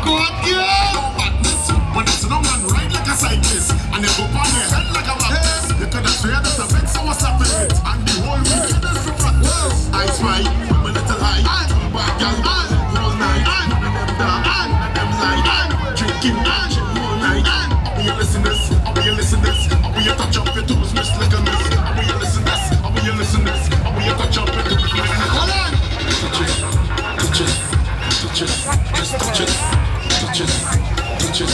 God, yeah. No badness, but it's no man ride like a cyclist, and they go on their head like a Baptist. You could have swear that the vex so what's happening, and the whole weekend is for practice. I spy, with my little eye, and bad girl, and all night, and them dark, and them light, and drinking, and all night, and will you listen this? Will you listen this? Will you touch up your toes, miss like a miss? Will you listen this? Will you listen this? Will you touch up your toes, miss? Hold on. Touch it, touch it, touch it, just touch it, touch it, touch it,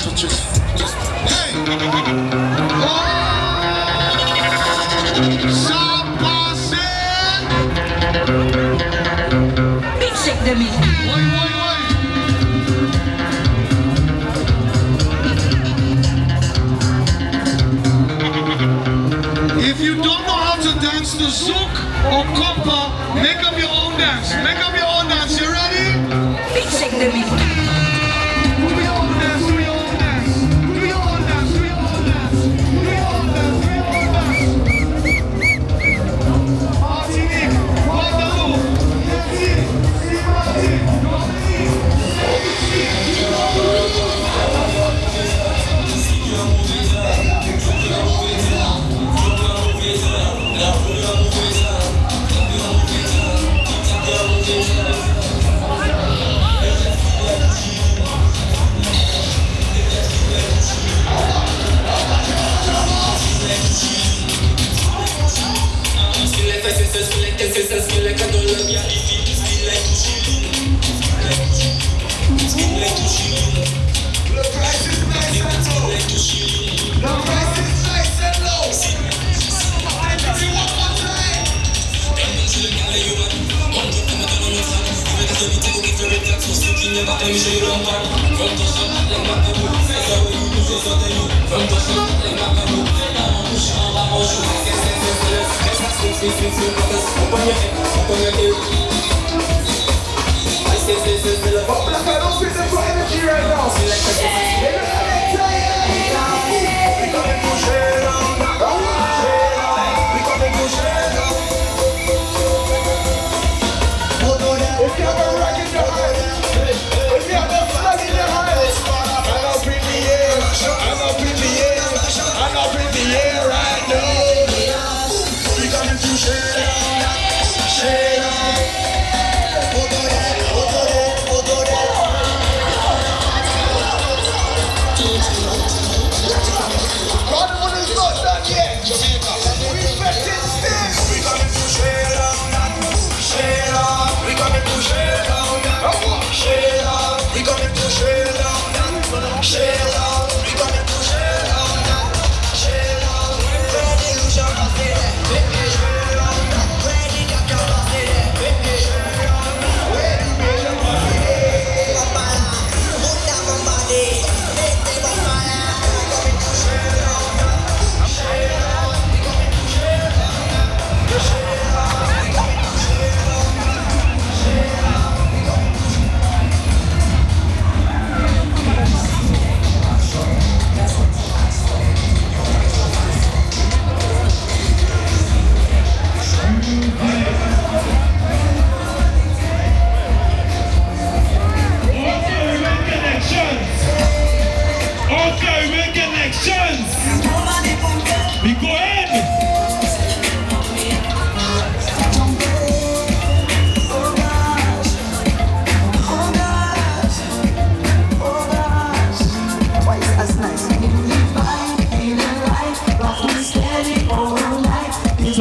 touch it, just hey. Oh, ça passe. Big shake de me. If you don't know how to dance the zouk or compa, make up your own dance. Make up your own dance. You ready? Big shake de me. Do your own dance. Do your own dance. Do your own dance. Do your own dance. Do your own dance. Do your own dance. Martinique, Guadeloupe, Haiti,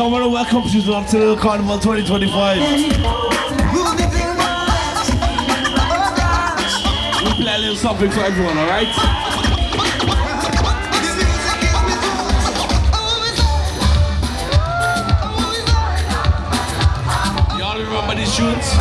So I want to welcome you to the Carnival 2025. We play a little something for everyone, alright? Y'all remember these tunes?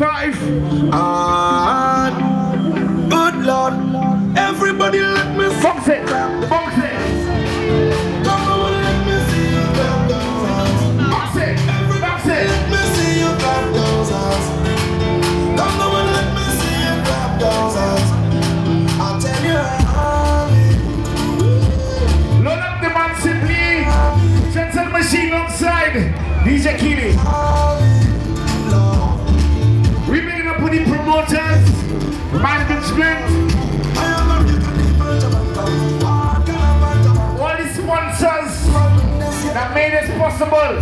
25. Good Lord, everybody let me see. Box it, box it. Come on, let me see you clap those hands. Box it, box it. Let me see you clap those hands. Come on, let me see you clap those hands. I'll tell you how. Load up the man simply. Gentle machine outside. DJ Keely. We making up with the promoters, management, all the sponsors that made this possible.